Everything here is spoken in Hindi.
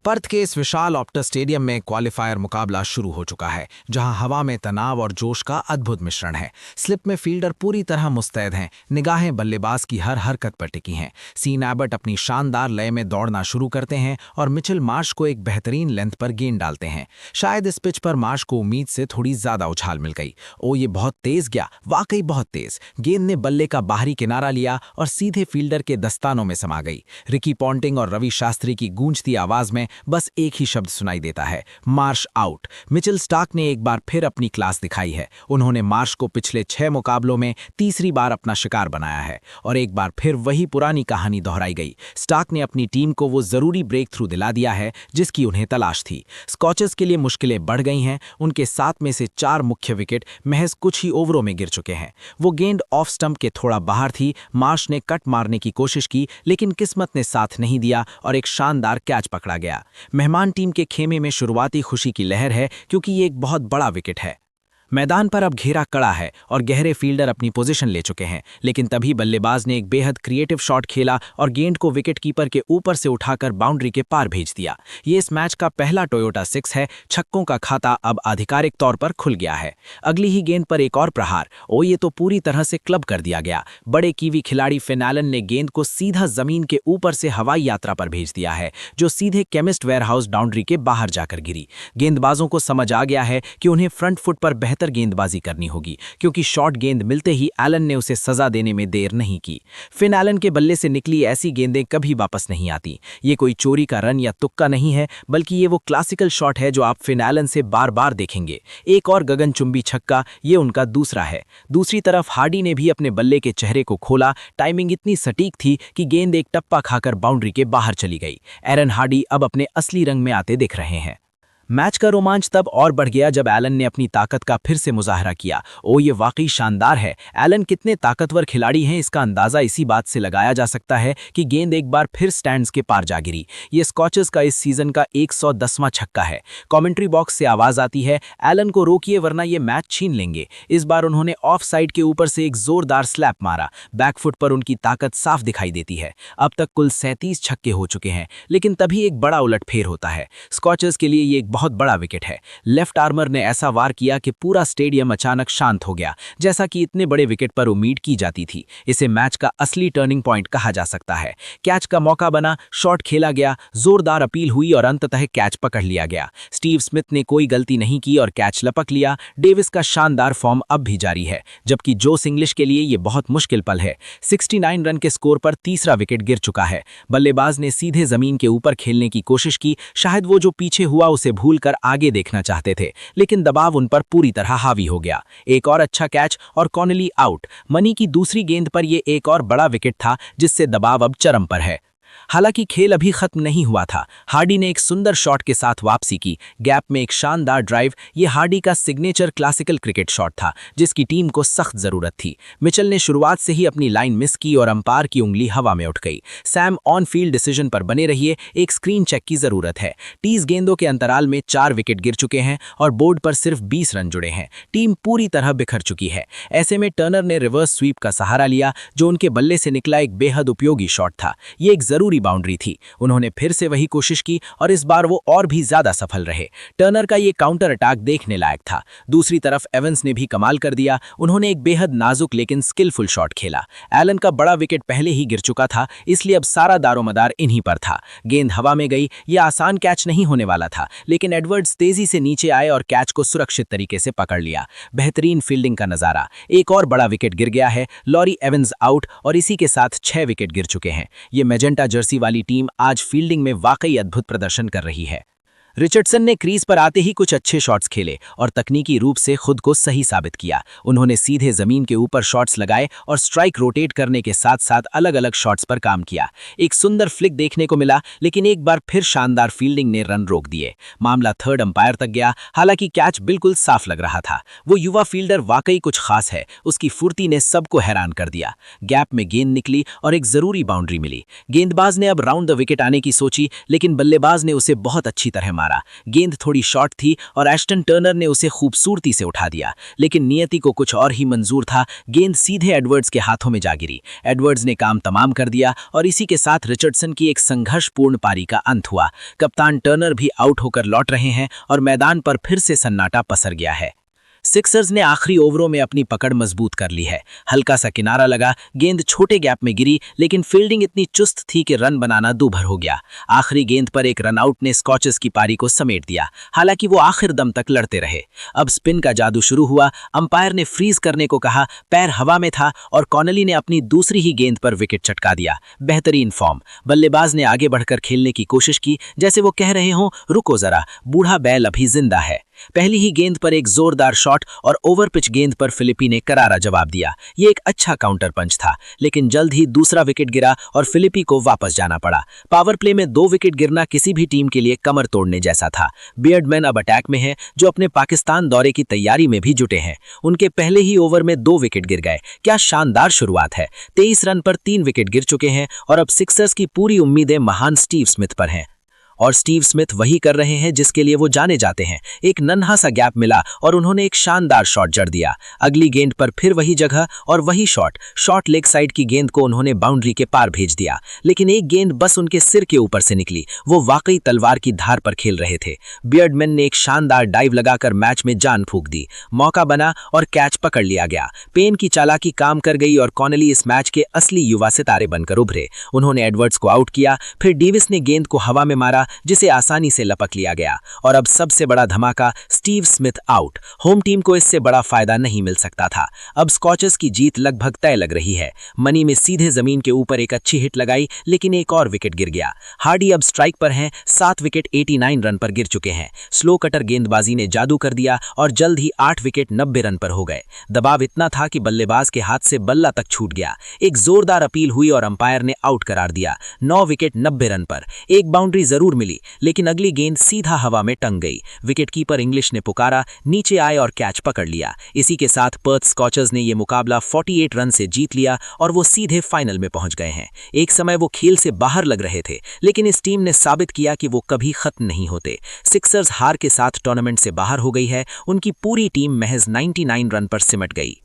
पर्थ के इस विशाल ऑप्टस स्टेडियम में क्वालिफायर मुकाबला शुरू हो चुका है, जहां हवा में तनाव और जोश का अद्भुत मिश्रण है। स्लिप में फील्डर पूरी तरह मुस्तैद हैं, निगाहें बल्लेबाज की हर हरकत पर टिकी हैं। सीन एबट अपनी शानदार लय में दौड़ना शुरू करते हैं और मिचेल मार्श को एक बेहतरीन लेंथ पर गेंद डालते हैं। शायद इस पिच पर मार्श को उम्मीद से थोड़ी ज्यादा उछाल मिल गई। ओ ये बहुत तेज गया, वाकई बहुत तेज। गेंद ने बल्ले का बाहरी किनारा लिया और सीधे फील्डर के दस्तानों में समा गई। रिकी पॉन्टिंग और रवि शास्त्री की गूंजती आवाज में बस एक ही शब्द सुनाई देता है, मार्श आउट। मिचेल स्टार्क ने एक बार फिर अपनी क्लास दिखाई है। उन्होंने मार्श को पिछले 6 मुकाबलों में तीसरी बार अपना शिकार बनाया है और एक बार फिर वही पुरानी कहानी दोहराई गई। स्टार्क ने अपनी टीम को वो जरूरी ब्रेक थ्रू दिला दिया है जिसकी उन्हें तलाश थी। स्कॉचेस के लिए मुश्किलें बढ़ गई हैं। उनके 7 में से 4 मुख्य विकेट महज कुछ ही ओवरों में गिर चुके हैं। वो गेंद ऑफ स्टंप के थोड़ा बाहर थी। मार्श ने कट मारने की कोशिश की, लेकिन किस्मत ने साथ नहीं दिया और एक शानदार कैच पकड़ा गया। मेहमान टीम के खेमे में शुरुआती खुशी की लहर है, क्योंकि ये एक बहुत बड़ा विकेट है। मैदान पर अब घेरा कड़ा है और गहरे फील्डर अपनी पोजीशन ले चुके हैं, लेकिन तभी बल्लेबाज ने एक बेहद क्रिएटिव शॉट खेला और गेंद को विकेट कीपर के ऊपर से उठाकर बाउंड्री के पार भेज दिया। ये इस मैच का पहला टोयोटा 6 है। छक्कों का खाता अब आधिकारिक तौर पर खुल गया है। अगली ही गेंद पर एक और प्रहार। ओ ये तो पूरी तरह से क्लब कर दिया गया। बड़े कीवी खिलाड़ी फिन एलन ने गेंद को सीधा जमीन के ऊपर से हवाई यात्रा पर भेज दिया है, जो सीधे केमिस्ट वेयरहाउस बाउंड्री के बाहर जाकर गिरी। गेंदबाजों को समझ आ गया है कि उन्हें फ्रंट फुट पर गेंदबाजी करनी होगी, क्योंकि शॉर्ट गेंद मिलते ही एलन ने उसे सजा देने में देर नहीं की। फिन एलन के बल्ले से निकली ऐसी गेंदें कभी वापस नहीं आती। ये कोई चोरी का रन या तुक्का नहीं है, बल्कि ये वो क्लासिकल शॉट है जो आप फिन एलन से बार बार देखेंगे। एक और गगनचुंबी छक्का, ये उनका दूसरा है। दूसरी तरफ हार्डी ने भी अपने बल्ले के चेहरे को खोला। टाइमिंग इतनी सटीक थी कि गेंद एक टप्पा खाकर बाउंड्री के बाहर चली गई। एरन हार्डी अब अपने असली रंग में आते दिख रहे हैं। मैच का रोमांच तब और बढ़ गया जब एलन ने अपनी ताकत का फिर से मुजाहरा किया। ओ ये वाकई शानदार है। एलन कितने ताकतवर खिलाड़ी हैं, इसका अंदाजा इसी बात से लगाया जा सकता है कि गेंद एक बार फिर स्टैंड्स के पार जा गिरी। ये स्कॉचेस का इस सीजन का 110वां छक्का है। कमेंट्री बॉक्स से आवाज आती है, एलन को रोकिए वरना ये मैच छीन लेंगे। इस बार उन्होंने ऑफ साइड के ऊपर से एक जोरदार स्लैप मारा। बैकफुट पर उनकी ताकत साफ दिखाई देती है। अब तक कुल 37 छक्के हो चुके हैं, लेकिन तभी एक बड़ा उलटफेर होता है। स्कॉचेस के लिए ये एक बहुत बड़ा विकेट है। लेफ्ट आर्मर ने ऐसा वार किया कि पूरा स्टेडियम अचानक शांत हो गया, जैसा कि इतने बड़े विकेट पर उम्मीद की जाती थी। इसे मैच का असली टर्निंग पॉइंट कहा जा सकता है। कैच का मौका बना, शॉट खेला गया, जोरदार अपील हुई और अंततः कैच पकड़ लिया गया। स्टीव स्मिथ ने कोई गलती नहीं की और कैच लपक लिया। डेविस का शानदार फॉर्म अब भी जारी है, जबकि जोस इंग्लिश के लिए यह बहुत मुश्किल पल है। 69 रन के स्कोर पर तीसरा विकेट गिर चुका है। बल्लेबाज ने सीधे जमीन के ऊपर खेलने की कोशिश की। शायद वो जो पीछे हुआ उसे भूलकर आगे देखना चाहते थे, लेकिन दबाव उन पर पूरी तरह हावी हो गया। एक और अच्छा कैच और कॉनली आउट। मनी की दूसरी गेंद पर यह एक और बड़ा विकेट था, जिससे दबाव अब चरम पर है। हालांकि खेल अभी खत्म नहीं हुआ था। हार्डी ने एक सुंदर शॉट के साथ वापसी की। गैप में एक शानदार ड्राइव। ये हार्डी का सिग्नेचर क्लासिकल क्रिकेट शॉट था, जिसकी टीम को सख्त जरूरत थी। मिचेल ने शुरुआत से ही अपनी लाइन मिस की और अंपायर की उंगली हवा में उठ गई। सैम ऑन फील्ड डिसीजन पर बने रहिए, एक स्क्रीन चेक की जरूरत है। 30 गेंदों के अंतराल में 4 विकेट गिर चुके हैं और बोर्ड पर सिर्फ 20 रन जुड़े हैं। टीम पूरी तरह बिखर चुकी है। ऐसे में टर्नर ने रिवर्स स्वीप का सहारा लिया, जो उनके बल्ले से निकला एक बेहद उपयोगी शॉट था। ये एक जरूरी बाउंड्री थी। उन्होंने फिर से वही कोशिश की और इस बार वो और भी ज्यादा सफल रहे। टर्नर का ये काउंटर अटैक देखने लायक था। दूसरी तरफ एवंस ने भी कमाल कर दिया। उन्होंने एक बेहद नाजुक लेकिन स्किलफुल शॉट खेला। एलन का बड़ा विकेट पहले ही गिर चुका था, इसलिए अब सारा दारोमदार इन्हीं पर था। गेंद हवा में गई। यह आसान कैच नहीं होने वाला था, लेकिन एडवर्ड्स तेजी से नीचे आए और कैच को सुरक्षित तरीके से पकड़ लिया। बेहतरीन फील्डिंग का नजारा। एक और बड़ा विकेट गिर गया है। लॉरी एवंस आउट और इसी के साथ 6 विकेट गिर चुके हैं। ये मैजेंटा जर्सी वाली टीम आज फील्डिंग में वाकई अद्भुत प्रदर्शन कर रही है। रिचर्डसन ने क्रीज पर आते ही कुछ अच्छे शॉट्स खेले और तकनीकी रूप से खुद को सही साबित किया। उन्होंने सीधे जमीन के ऊपर शॉट्स लगाए और स्ट्राइक रोटेट करने के साथ साथ अलग अलग शॉट्स पर काम किया। एक सुंदर फ्लिक देखने को मिला, लेकिन एक बार फिर शानदार फील्डिंग ने रन रोक दिए। मामला थर्ड अंपायर तक गया। हालांकि कैच बिल्कुल साफ लग रहा था। वो युवा फील्डर वाकई कुछ खास है। उसकी फुर्ती ने सबको हैरान कर दिया। गैप में गेंद निकली और एक जरूरी बाउंड्री मिली। गेंदबाज ने अब राउंड द विकेट आने की सोची, लेकिन बल्लेबाज ने उसे बहुत अच्छी तरह मारा। गेंद थोड़ी शॉर्ट थी और एस्टन टर्नर ने उसे खूबसूरती से उठा दिया, लेकिन नियति को कुछ और ही मंजूर था। गेंद सीधे एडवर्ड्स के हाथों में जा गिरी। एडवर्ड्स ने काम तमाम कर दिया और इसी के साथ रिचर्डसन की एक संघर्षपूर्ण पारी का अंत हुआ। कप्तान टर्नर भी आउट होकर लौट रहे हैं और मैदान पर फिर से सन्नाटा पसर गया है। सिक्सर्स ने आखिरी ओवरों में अपनी पकड़ मजबूत कर ली है। हल्का सा किनारा लगा, गेंद छोटे गैप में गिरी, लेकिन फील्डिंग इतनी चुस्त थी कि रन बनाना दूभर हो गया। आखिरी गेंद पर एक रनआउट ने स्कॉचेस की पारी को समेट दिया, हालांकि वो आखिर दम तक लड़ते रहे। अब स्पिन का जादू शुरू हुआ। अंपायर ने फ्रीज करने को कहा, पैर हवा में था और कॉनली ने अपनी दूसरी ही गेंद पर विकेट चटका दिया। बेहतरीन फॉर्म। बल्लेबाज ने आगे बढ़कर खेलने की कोशिश की, जैसे वो कह रहे हों, रुको जरा, बूढ़ा बैल अभी जिंदा है। पहली ही गेंद पर एक जोरदार शॉट और ओवर पिच गेंद पर फिलिपी ने करारा जवाब दिया। ये एक अच्छा काउंटर पंच था, लेकिन जल्द ही दूसरा विकेट गिरा और फिलिपी को वापस जाना पड़ा। पावर प्ले में 2 विकेट गिरना किसी भी टीम के लिए कमर तोड़ने जैसा था। बियर्डमैन अब अटैक में हैं, जो अपने पाकिस्तान दौरे की तैयारी में भी जुटे हैं। उनके पहले ही ओवर में 2 विकेट गिर गए। क्या शानदार शुरुआत है। 23 रन पर 3 विकेट गिर चुके हैं और अब सिक्सर्स की पूरी उम्मीदें महान स्टीव स्मिथ पर हैं। और स्टीव स्मिथ वही कर रहे हैं जिसके लिए वो जाने जाते हैं। एक नन्हा सा गैप मिला और उन्होंने एक शानदार शॉट जड़ दिया। अगली गेंद पर फिर वही जगह और वही शॉट लेग साइड की गेंद को उन्होंने बाउंड्री के पार भेज दिया, लेकिन एक गेंद बस उनके सिर के ऊपर से निकली। वो वाकई तलवार की धार पर खेल रहे थे। बियर्डमैन ने एक शानदार डाइव लगाकर मैच में जान फूंक दी। मौका बना और कैच पकड़ लिया गया। पेन की चालाकी काम कर गई और कॉनली इस मैच के असली युवा सितारे बनकर उभरे। उन्होंने एडवर्ड्स को आउट किया, फिर डेविस ने गेंद को हवा में मारा, जिसे आसानी से लपक लिया गया। और अब सबसे बड़ा धमाका, Steve Smith out. Home team को इससे बड़ा फायदा नहीं मिल सकता था। अब स्कॉचेस की जीत लगभग तय लग रही है। मनी में सीधे जमीन के ऊपर एक अच्छी हिट लगाई, लेकिन एक और विकेट गिर गया। हार्डी अब स्ट्राइक पर हैं। 7 विकेट 89 रन पर गिर चुके हैं। स्लो कटर गेंदबाजी ने जादू कर दिया और जल्द ही 8 विकेट 90 रन पर हो गए। दबाव इतना था कि बल्लेबाज के हाथ से बल्ला तक छूट गया। एक जोरदार अपील हुई और अंपायर ने आउट करार दिया। 9 विकेट 90 रन पर। एक बाउंड्री जरूर मिली, लेकिन अगली गेंद सीधा हवा में टंग गई। विकेटकीपर इंग्लिश ने पुकारा, नीचे आए और कैच पकड़ लिया। इसी के साथ पर्थ स्कॉचर्स ने यह मुकाबला 48 रन से जीत लिया और वो सीधे फाइनल में पहुंच गए हैं। एक समय वो खेल से बाहर लग रहे थे, लेकिन इस टीम ने साबित किया कि वो कभी खत्म नहीं होते। सिक्सर्स हार के साथ टूर्नामेंट से बाहर हो गई है। उनकी पूरी टीम महज 99 रन पर सिमट गई।